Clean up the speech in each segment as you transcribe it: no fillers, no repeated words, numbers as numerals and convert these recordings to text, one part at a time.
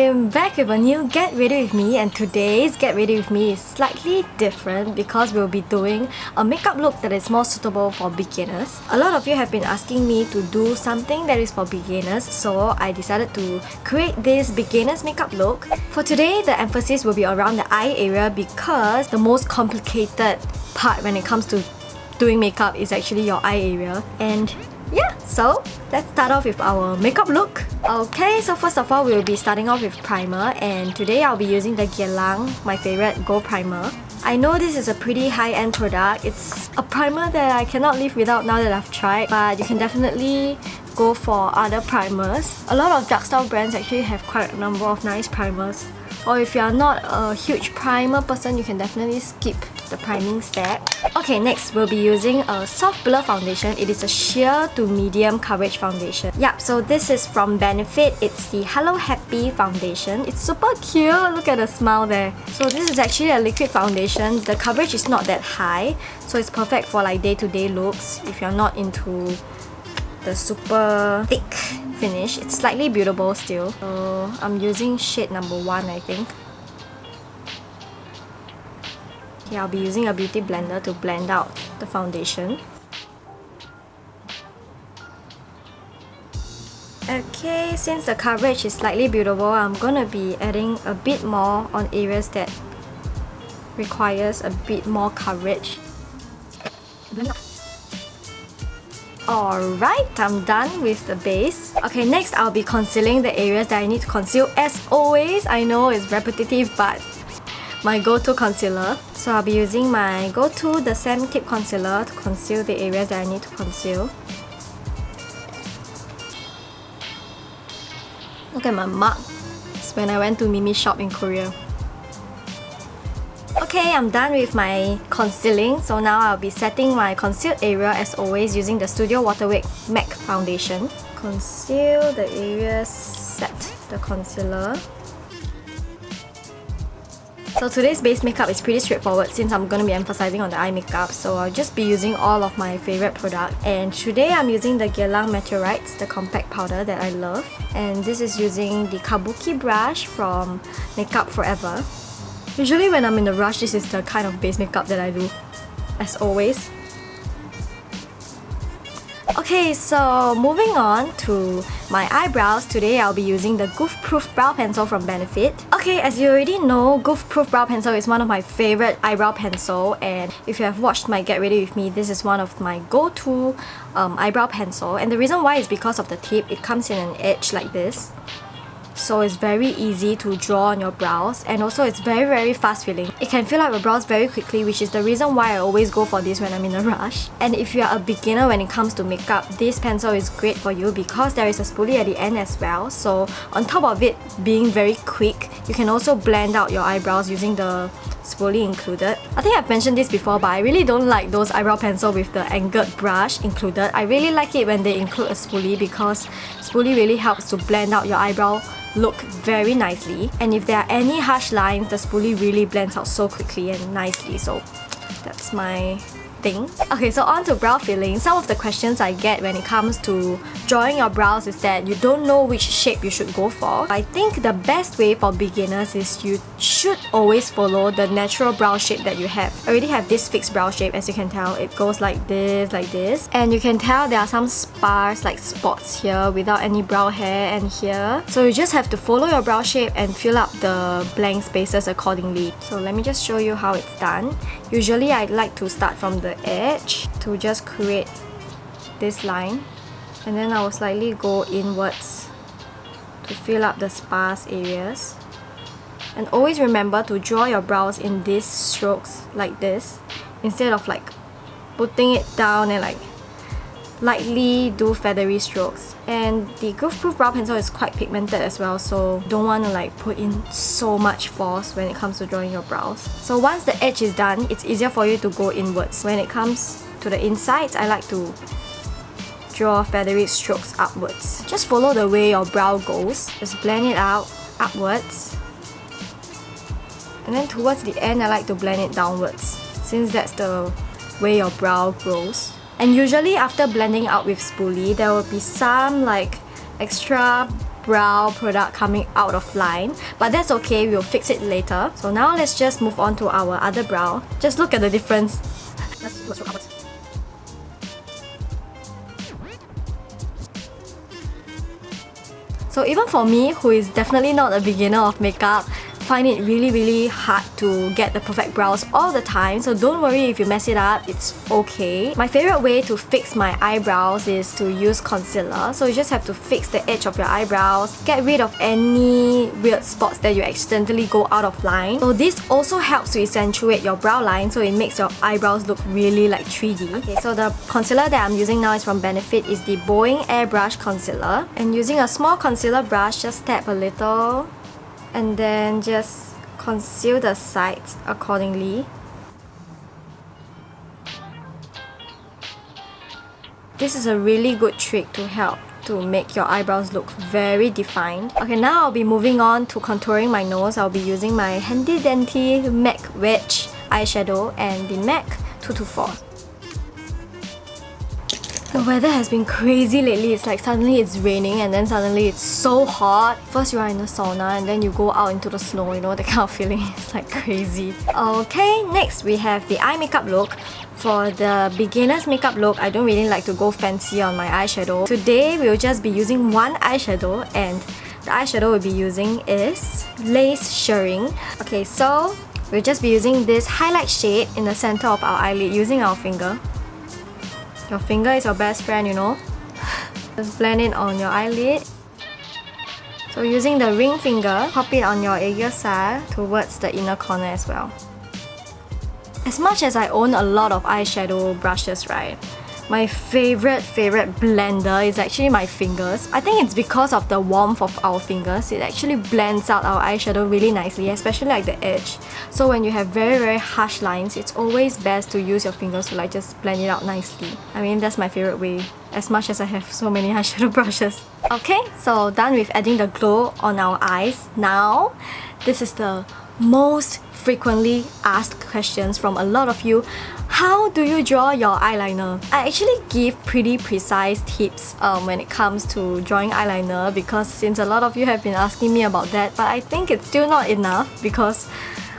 I'm back with a new Get Ready With Me, and today's Get Ready With Me is slightly different because we'll be doing a makeup look that is more suitable for beginners. A lot of you have been asking me to do something that is for beginners, so I decided to create this beginner's makeup look. For today, the emphasis will be around the eye area because the most complicated part when it comes to doing makeup is actually your eye area. And yeah, so let's start off with our makeup look. Okay, so first of all, we'll be starting off with primer, and today I'll be using the Guerlain, my favorite gold primer. I know this is a pretty high-end product. It's a primer that I cannot live without now that I've tried, but you can definitely go for other primers. A lot of drugstore brands actually have quite a number of nice primers. Or if you are not a huge primer person, you can definitely skip the priming step. Okay, next we'll be using a soft blur foundation. It is a sheer to medium coverage foundation. Yep, so this is from Benefit. It's the Hello Happy foundation. It's super cute. Look at the smile there. So this is actually a liquid foundation. The coverage is not that high, so it's perfect for like day-to-day looks if you're not into the super thick finish. It's slightly buildable still. So I'm using shade number 1, I think. Okay, I'll be using a beauty blender to blend out the foundation. Okay, since the coverage is slightly buildable, I'm gonna be adding a bit more on areas that requires a bit more coverage. Alright, I'm done with the base. Okay, next I'll be concealing the areas that I need to conceal. As always, I know it's repetitive, but my go-to concealer. So I'll be using my go-to, the Saem tip concealer, to conceal the areas that I need to conceal. Look at my mark. It's when I went to Mimi's shop in Korea. Okay, I'm done with my concealing. So now I'll be setting my concealed area as always using the Studio WaterWeight MAC foundation. Conceal the areas, set the concealer. So today's base makeup is pretty straightforward since I'm going to be emphasizing on the eye makeup, so I'll just be using all of my favorite product. And today I'm using the Guerlain Meteorites, the compact powder that I love. And this is using the Kabuki brush from Makeup Forever. Usually when I'm in a rush, this is the kind of base makeup that I do, as always. Okay, so moving on to my eyebrows. Today I'll be using the Goof Proof Brow Pencil from Benefit. Okay, as you already know, Goof Proof Brow Pencil is one of my favorite eyebrow pencil, and if you have watched my Get Ready With Me, this is one of my go-to eyebrow pencil. And the reason why is because of the tip. It comes in an edge like this. So it's very easy to draw on your brows, and also it's very fast filling. It can fill up your brows very quickly, which is the reason why I always go for this when I'm in a rush. And if you are a beginner when it comes to makeup, this pencil is great for you because there is a spoolie at the end as well. So on top of it being very quick, you can also blend out your eyebrows using the spoolie included. I think I've mentioned this before, but I really don't like those eyebrow pencil with the angled brush included. I really like it when they include a spoolie because spoolie really helps to blend out your eyebrow look very nicely. And if there are any harsh lines, the spoolie really blends out so quickly and nicely. So that's my thing. Okay, so on to brow filling. Some of the questions I get when it comes to drawing your brows is that you don't know which shape you should go for. I think the best way for beginners is you should always follow the natural brow shape that you have. I already have this fixed brow shape, as you can tell. It goes like this. And you can tell there are some sparse like spots here without any brow hair and here. So you just have to follow your brow shape and fill up the blank spaces accordingly. So let me just show you how it's done. Usually I like to start from the edge to just create this line, and then I will slightly go inwards to fill up the sparse areas. And always remember to draw your brows in these strokes like this instead of like putting it down and like lightly do feathery strokes. And the Goof Proof Brow Pencil is quite pigmented as well, so don't want to like put in so much force when it comes to drawing your brows. So once the edge is done, it's easier for you to go inwards. When it comes to the insides, I like to draw feathery strokes upwards. Just follow the way your brow goes. Just blend it out upwards. And then towards the end, I like to blend it downwards, since that's the way your brow grows. And usually after blending out with spoolie, there will be some like extra brow product coming out of line, but that's okay, we'll fix it later. So now let's just move on to our other brow. Just look at the difference. Let's look upwards. So even for me, who is definitely not a beginner of makeup, find it really hard to get the perfect brows all the time, so don't worry if you mess it up, it's okay. My favorite way to fix my eyebrows is to use concealer. So you just have to fix the edge of your eyebrows, get rid of any weird spots that you accidentally go out of line. So this also helps to accentuate your brow line, so it makes your eyebrows look really like 3D. Okay, so the concealer that I'm using now is from Benefit, is the Bowing Airbrush Concealer. And using a small concealer brush, just tap a little and then just conceal the sides accordingly. This is a really good trick to help to make your eyebrows look very defined. Okay, now I'll be moving on to contouring my nose. I'll be using my handy dandy MAC Wedge eyeshadow and the MAC 224. The weather has been crazy lately. It's like suddenly it's raining and then suddenly it's so hot. First you are in the sauna and then you go out into the snow, you know, that kind of feeling. It's like crazy. Okay, next we have the eye makeup look. For the beginner's makeup look, I don't really like to go fancy on my eyeshadow. Today we'll just be using one eyeshadow, and the eyeshadow we'll be using is Lace Shirring. Okay, so we'll just be using this highlight shade in the center of our eyelid using our finger. Your finger is your best friend, you know. Just blend it on your eyelid. So using the ring finger, pop it on your area side towards the inner corner as well. As much as I own a lot of eyeshadow brushes, right, my favorite blender is actually my fingers. I think it's because of the warmth of our fingers. It actually blends out our eyeshadow really nicely, especially like the edge. So when you have very harsh lines, it's always best to use your fingers to like just blend it out nicely. I mean, that's my favorite way, as much as I have so many eyeshadow brushes. Okay, so done with adding the glow on our eyes. Now, this is the most frequently asked questions from a lot of you. How do you draw your eyeliner? I actually give pretty precise tips when it comes to drawing eyeliner, because since a lot of you have been asking me about that, but I think it's still not enough because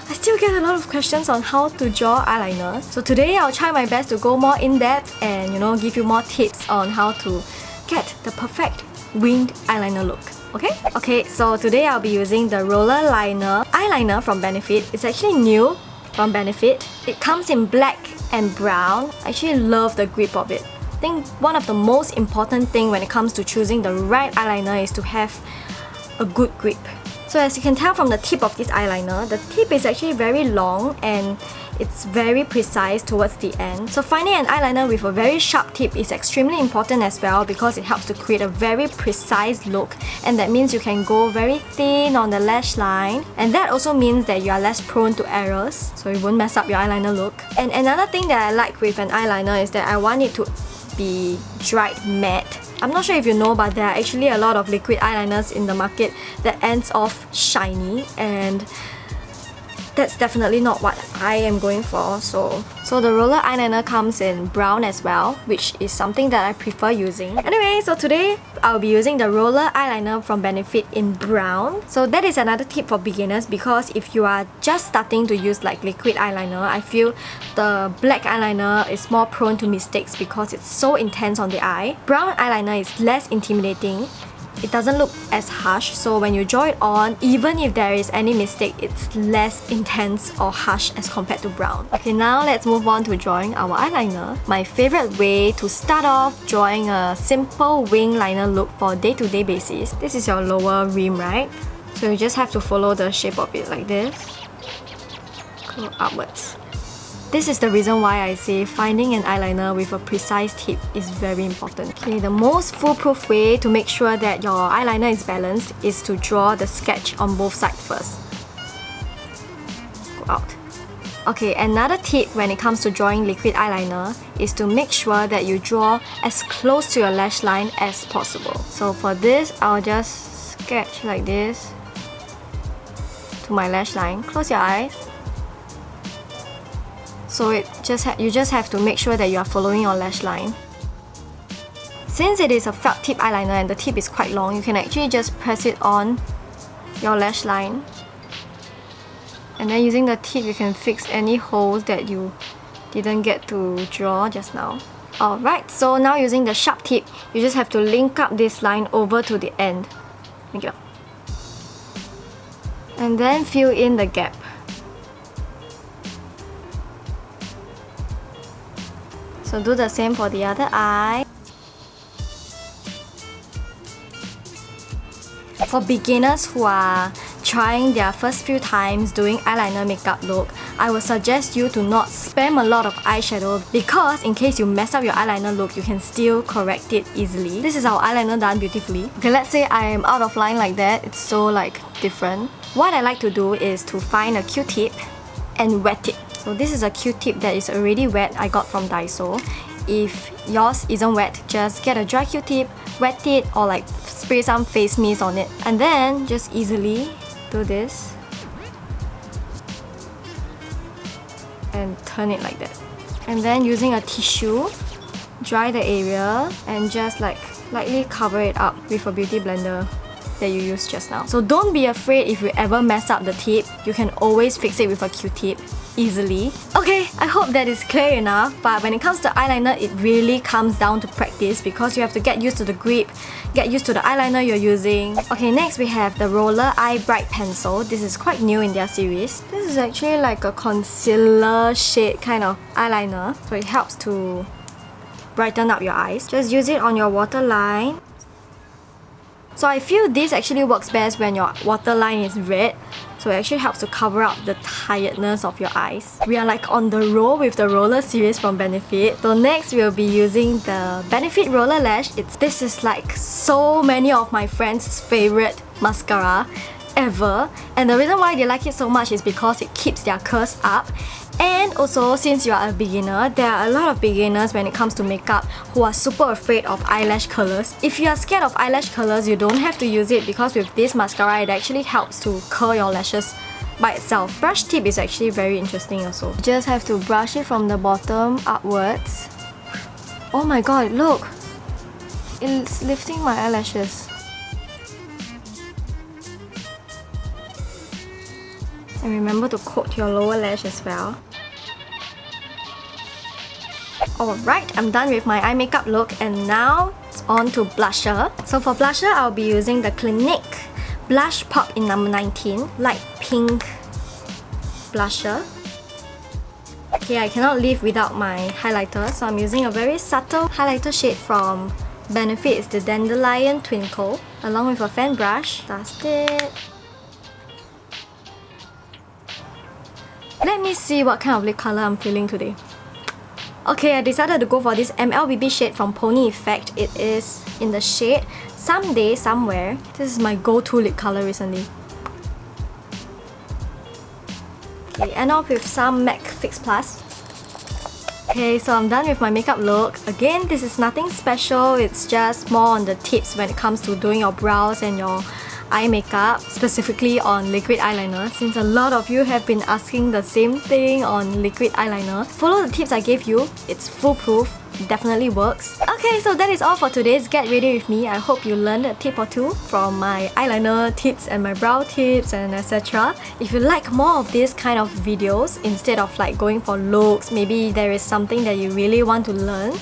I still get a lot of questions on how to draw eyeliner. So today I'll try my best to go more in depth and, you know, give you more tips on how to get the perfect winged eyeliner look. Okay, so today I'll be using the Roller Liner eyeliner from Benefit. It's actually new from Benefit. It comes in black and brown. I actually love the grip of it. I think one of the most important thing when it comes to choosing the right eyeliner is to have a good grip. So as you can tell from the tip of this eyeliner, the tip is actually very long and it's very precise towards the end. So finding an eyeliner with a very sharp tip is extremely important as well, because it helps to create a very precise look, and that means you can go very thin on the lash line, and that also means that you are less prone to errors, so you won't mess up your eyeliner look. And another thing that I like with an eyeliner is that I want it to be dried matte. I'm not sure if you know, but there are actually a lot of liquid eyeliners in the market that ends off shiny, and that's definitely not what I am going for. So the roller eyeliner comes in brown as well, which is something that I prefer using. Anyway, so today I'll be using the roller eyeliner from Benefit in brown. So that is another tip for beginners, because if you are just starting to use like liquid eyeliner, I feel the black eyeliner is more prone to mistakes because it's so intense on the eye. Brown eyeliner is less intimidating. It doesn't look as harsh, so when you draw it on, even if there is any mistake, it's less intense or harsh as compared to brown. Okay, now let's move on to drawing our eyeliner. My favorite way to start off drawing a simple wing liner look for day-to-day basis. This is your lower rim, right? So you just have to follow the shape of it like this. Go upwards. This is the reason why I say finding an eyeliner with a precise tip is very important. Okay, the most foolproof way to make sure that your eyeliner is balanced is to draw the sketch on both sides first. Go out. Okay, another tip when it comes to drawing liquid eyeliner is to make sure that you draw as close to your lash line as possible. So for this, I'll just sketch like this to my lash line. Close your eyes. So you just have to make sure that you are following your lash line. Since it is a felt tip eyeliner and the tip is quite long, you can actually just press it on your lash line. And then using the tip, you can fix any holes that you didn't get to draw just now. Alright, so now using the sharp tip, you just have to link up this line over to the end. Link it up. And then fill in the gap. So do the same for the other eye. For beginners who are trying their first few times doing eyeliner makeup look, I would suggest you to not spam a lot of eyeshadow because in case you mess up your eyeliner look, you can still correct it easily. This is our eyeliner done beautifully. Okay, let's say I am out of line like that. It's so like different. What I like to do is to find a Q-tip and wet it. So this is a Q-tip that is already wet I got from Daiso. If yours isn't wet, just get a dry Q-tip, wet it, or like spray some face mist on it. And then just easily do this and turn it like that. And then using a tissue, dry the area and just like lightly cover it up with a beauty blender that you used just now. So don't be afraid if you ever mess up the tip. You can always fix it with a Q-tip easily. Okay, I hope that is clear enough, but when it comes to eyeliner, it really comes down to practice because you have to get used to the grip, get used to the eyeliner you're using. Okay, next we have the Roller Eye Bright Pencil. This is quite new in their series. This is actually like a concealer shade kind of eyeliner, so it helps to brighten up your eyes. Just use it on your waterline. So I feel this actually works best when your waterline is red. So it actually helps to cover up the tiredness of your eyes. We are like on the roll with the roller series from Benefit. So next we'll be using the Benefit Roller Lash. This is like so many of my friends' favorite mascara ever. And the reason why they like it so much is because it keeps their curls up. And also, since you are a beginner, there are a lot of beginners when it comes to makeup who are super afraid of eyelash curlers. If you are scared of eyelash curlers, you don't have to use it because with this mascara, it actually helps to curl your lashes by itself. Brush tip is actually very interesting also. You just have to brush it from the bottom upwards. Oh my god, look! It's lifting my eyelashes. And remember to coat your lower lash as well. Alright, I'm done with my eye makeup look and now it's on to blusher. So for blusher, I'll be using the Clinique Blush Pop in number 19, light pink blusher. Okay, I cannot live without my highlighter, so I'm using a very subtle highlighter shade from Benefit. It's the Dandelion Twinkle, along with a fan brush. Dust it. Let me see what kind of lip color I'm feeling today. Okay, I decided to go for this MLBB shade from Pony Effect. It is in the shade Someday Somewhere. This is my go-to lip color recently. Okay, end off with some MAC Fix Plus. Okay, so I'm done with my makeup look. Again, this is nothing special. It's just more on the tips when it comes to doing your brows and your eye makeup, specifically on liquid eyeliner, since a lot of you have been asking the same thing on liquid eyeliner. Follow the tips I gave you. It's foolproof. Definitely works. Okay, so that is all for today's Get Ready With Me. I hope you learned a tip or two from my eyeliner tips and my brow tips and etc. If you like more of this kind of videos, instead of like going for looks, maybe there is something that you really want to learn,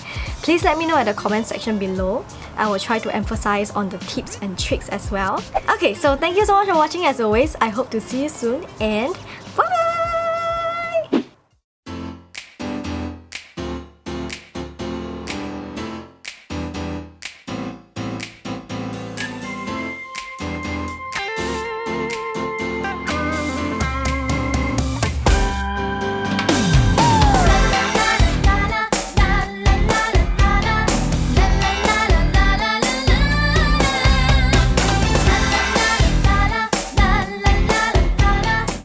please let me know at the comment section below. I will try to emphasize on the tips and tricks as well. Okay, so thank you so much for watching as always. I hope to see you soon and